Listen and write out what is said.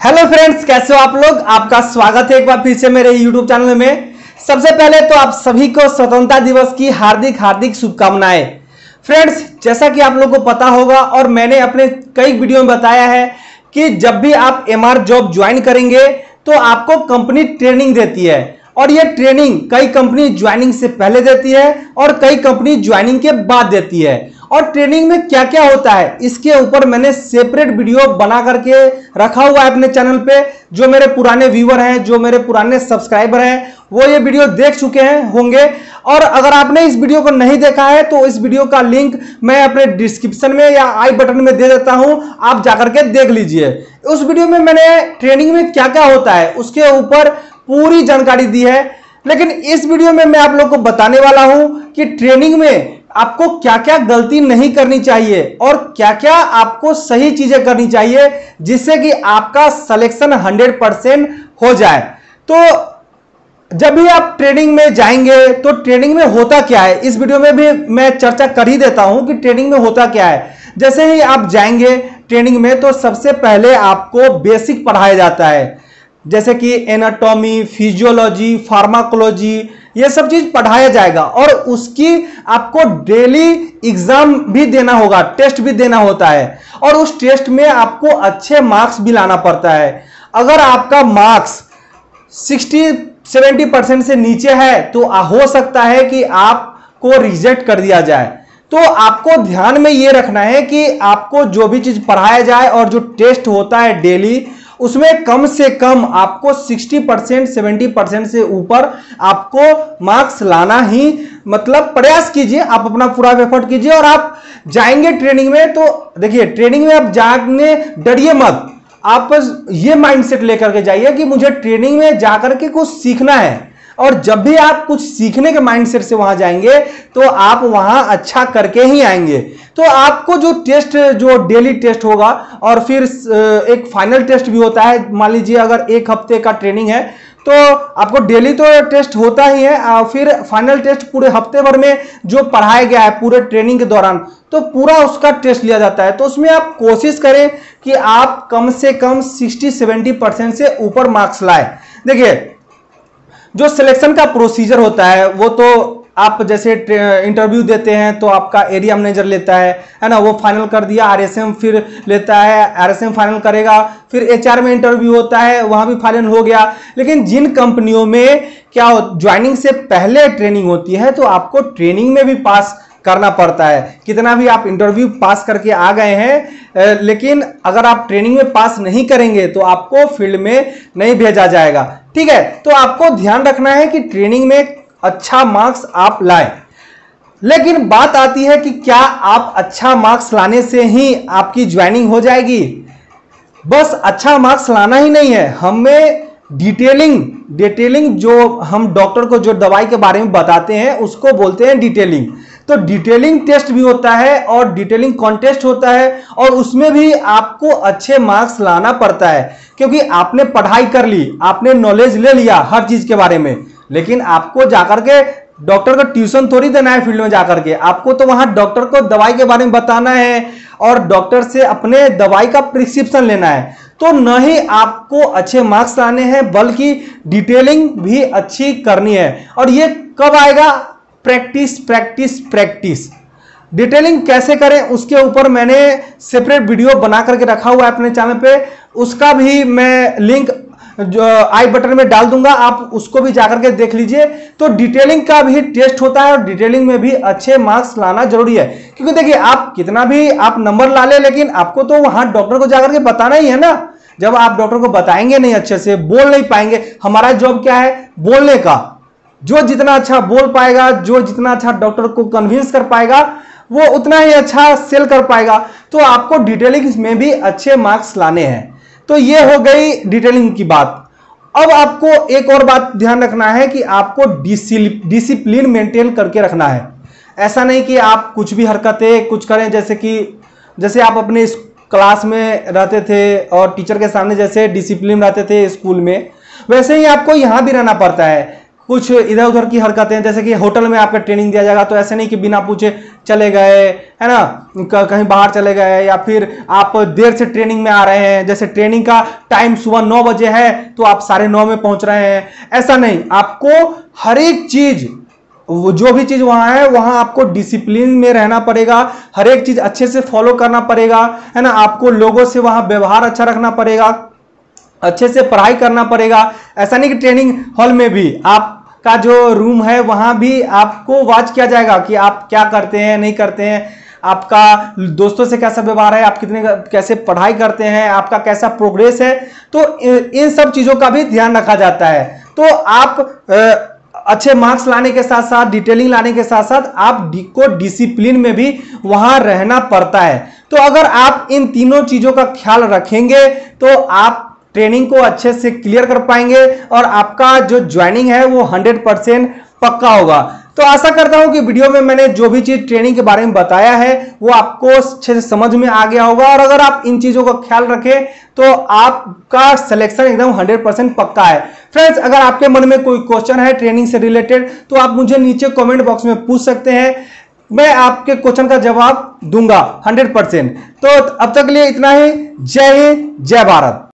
Hello friends, कैसे हो आप लोग। आपका स्वागत है एक बार फिर से मेरे यूट्यूब चैनल में। सबसे पहले तो आप सभी को स्वतंत्रता दिवस की हार्दिक हार्दिक शुभकामनाएं। फ्रेंड्स, जैसा कि आप लोगों को पता होगा और मैंने अपने कई वीडियो में बताया है कि जब भी आप एमआर जॉब ज्वाइन करेंगे तो आपको कंपनी ट्रेनिंग देती है, और ये ट्रेनिंग कई कंपनी ज्वाइनिंग से पहले देती है और कई कंपनी ज्वाइनिंग के बाद देती है। और ट्रेनिंग में क्या क्या होता है इसके ऊपर मैंने सेपरेट वीडियो बना करके रखा हुआ है अपने चैनल पे। जो मेरे पुराने व्यूअर हैं, जो मेरे पुराने सब्सक्राइबर हैं, वो ये वीडियो देख चुके हैं होंगे। और अगर आपने इस वीडियो को नहीं देखा है तो इस वीडियो का लिंक मैं अपने डिस्क्रिप्शन में या आई बटन में दे देता हूं, आप जाकर के देख लीजिए। उस वीडियो में मैंने ट्रेनिंग में क्या क्या होता है उसके ऊपर पूरी जानकारी दी है। लेकिन इस वीडियो में मैं आप लोग को बताने वाला हूं कि ट्रेनिंग में आपको क्या क्या गलती नहीं करनी चाहिए और क्या क्या आपको सही चीजें करनी चाहिए जिससे कि आपका सिलेक्शन 100% हो जाए। तो जब भी आप ट्रेनिंग में जाएंगे तो ट्रेनिंग में होता क्या है इस वीडियो में भी मैं चर्चा कर ही देता हूं कि ट्रेनिंग में होता क्या है। जैसे ही आप जाएंगे ट्रेनिंग में तो सबसे पहले आपको बेसिक पढ़ाया जाता है, जैसे कि एनाटॉमी, फिजियोलॉजी, फार्माकोलॉजी, ये सब चीज पढ़ाया जाएगा। और उसकी आपको डेली एग्जाम भी देना होगा, टेस्ट भी देना होता है, और उस टेस्ट में आपको अच्छे मार्क्स भी लाना पड़ता है। अगर आपका मार्क्स 60-70% से नीचे है तो हो सकता है कि आपको रिजेक्ट कर दिया जाए। तो आपको ध्यान में ये रखना है कि आपको जो भी चीज पढ़ाया जाए और जो टेस्ट होता है डेली, उसमें कम से कम आपको 60% 70% से ऊपर आपको मार्क्स लाना ही, मतलब प्रयास कीजिए, आप अपना पूरा एफर्ट कीजिए। और आप जाएंगे ट्रेनिंग में तो देखिए, ट्रेनिंग में आप जाने डरिए मत। आप ये माइंडसेट लेकर के जाइए कि मुझे ट्रेनिंग में जाकर के कुछ सीखना है। और जब भी आप कुछ सीखने के माइंडसेट से वहां जाएंगे तो आप वहां अच्छा करके ही आएंगे। तो आपको जो टेस्ट, जो डेली टेस्ट होगा और फिर एक फाइनल टेस्ट भी होता है। मान लीजिए अगर एक हफ्ते का ट्रेनिंग है तो आपको डेली तो टेस्ट होता ही है, और फिर फाइनल टेस्ट पूरे हफ्ते भर में जो पढ़ाया गया है पूरे ट्रेनिंग के दौरान, तो पूरा उसका टेस्ट लिया जाता है। तो उसमें आप कोशिश करें कि आप कम से कम 60-70% से ऊपर मार्क्स लाए। देखिए, जो सिलेक्शन का प्रोसीजर होता है वो तो आप जैसे इंटरव्यू देते हैं तो आपका एरिया मैनेजर लेता है ना, वो फाइनल कर दिया, आरएसएम फिर लेता है, आरएसएम फाइनल करेगा, फिर एचआर में इंटरव्यू होता है, वहां भी फाइनल हो गया। लेकिन जिन कंपनियों में क्या ज्वाइनिंग से पहले ट्रेनिंग होती है तो आपको ट्रेनिंग में भी पास करना पड़ता है। कितना भी आप इंटरव्यू पास करके आ गए हैं, लेकिन अगर आप ट्रेनिंग में पास नहीं करेंगे तो आपको फील्ड में नहीं भेजा जाएगा। ठीक है, तो आपको ध्यान रखना है कि ट्रेनिंग में अच्छा मार्क्स आप लाएं। लेकिन बात आती है कि क्या आप अच्छा मार्क्स लाने से ही आपकी ज्वाइनिंग हो जाएगी? बस अच्छा मार्क्स लाना ही नहीं है, हमें डिटेलिंग जो हम डॉक्टर को जो दवाई के बारे में बताते हैं उसको बोलते हैं डिटेलिंग। तो डिटेलिंग टेस्ट भी होता है और डिटेलिंग कॉन्टेस्ट होता है, और उसमें भी आपको अच्छे मार्क्स लाना पड़ता है, क्योंकि आपने पढ़ाई कर ली, आपने नॉलेज ले लिया हर चीज के बारे में। लेकिन आपको जाकर के डॉक्टर को ट्यूशन थोड़ी देना है फील्ड में जाकर के, आपको तो वहां डॉक्टर को दवाई के बारे में बताना है और डॉक्टर से अपने दवाई का प्रिस्क्रिप्शन लेना है। तो न ही आपको अच्छे मार्क्स लाने हैं बल्कि डिटेलिंग भी अच्छी करनी है। और ये कब आएगा? Practice practice practice. डिटेलिंग कैसे करें उसके ऊपर मैंने सेपरेट वीडियो बना करके रखा हुआ है अपने चैनल पे, उसका भी मैं लिंक जो आई बटन में डाल दूंगा, आप उसको भी जाकर के देख लीजिए। तो डिटेलिंग का भी टेस्ट होता है और डिटेलिंग में भी अच्छे मार्क्स लाना जरूरी है, क्योंकि देखिए आप कितना भी आप नंबर ला ले, लेकिन आपको तो वहां डॉक्टर को जाकर के बताना ही है ना। जब आप डॉक्टर को बताएंगे नहीं, अच्छे से बोल नहीं पाएंगे, हमारा जॉब क्या है? बोलने का। जो जितना अच्छा बोल पाएगा, जो जितना अच्छा डॉक्टर को कन्विंस कर पाएगा, वो उतना ही अच्छा सेल कर पाएगा। तो आपको डिटेलिंग में भी अच्छे मार्क्स लाने हैं। तो ये हो गई डिटेलिंग की बात। अब आपको एक और बात ध्यान रखना है कि आपको डिसिप्लिन मेंटेन करके रखना है। ऐसा नहीं कि आप कुछ भी हरकतें कुछ करें, जैसे आप अपने क्लास में रहते थे और टीचर के सामने जैसे डिसिप्लिन रहते थे स्कूल में, वैसे ही आपको यहां भी रहना पड़ता है। कुछ इधर उधर की हरकतें, जैसे कि होटल में आपका ट्रेनिंग दिया जाएगा तो ऐसे नहीं कि बिना पूछे चले गए, है ना, कहीं बाहर चले गए, या फिर आप देर से ट्रेनिंग में आ रहे हैं, जैसे ट्रेनिंग का टाइम सुबह 9 बजे है तो आप 9:30 में पहुंच रहे हैं, ऐसा नहीं। आपको हर एक चीज, जो भी चीज वहां है वहां आपको डिसिप्लिन में रहना पड़ेगा, हर एक चीज अच्छे से फॉलो करना पड़ेगा, है ना। आपको लोगों से वहां व्यवहार अच्छा रखना पड़ेगा, अच्छे से पढ़ाई करना पड़ेगा। ऐसा नहीं कि ट्रेनिंग हॉल में भी आपका जो रूम है वहां भी आपको वॉच किया जाएगा कि आप क्या करते हैं नहीं करते हैं, आपका दोस्तों से कैसा व्यवहार है, आप कितने कैसे पढ़ाई करते हैं, आपका कैसा प्रोग्रेस है। तो इन सब चीजों का भी ध्यान रखा जाता है। तो आप अच्छे मार्क्स लाने के साथ साथ, डिटेलिंग लाने के साथ साथ आपको डिसिप्लिन में भी वहां रहना पड़ता है। तो अगर आप इन तीनों चीजों का ख्याल रखेंगे तो आप ट्रेनिंग को अच्छे से क्लियर कर पाएंगे और आपका जो ज्वाइनिंग है वो 100% पक्का होगा। तो आशा करता हूं कि वीडियो में मैंने जो भी चीज ट्रेनिंग के बारे में बताया है वो आपको अच्छे से समझ में आ गया होगा, और अगर आप इन चीजों का ख्याल रखें तो आपका सिलेक्शन एकदम 100% पक्का है। फ्रेंड्स, अगर आपके मन में कोई क्वेश्चन है ट्रेनिंग से रिलेटेड तो आप मुझे नीचे कमेंट बॉक्स में पूछ सकते हैं, मैं आपके क्वेश्चन का जवाब दूंगा 100%। तो अब तक के लिए इतना ही। जय हिंद, जय भारत।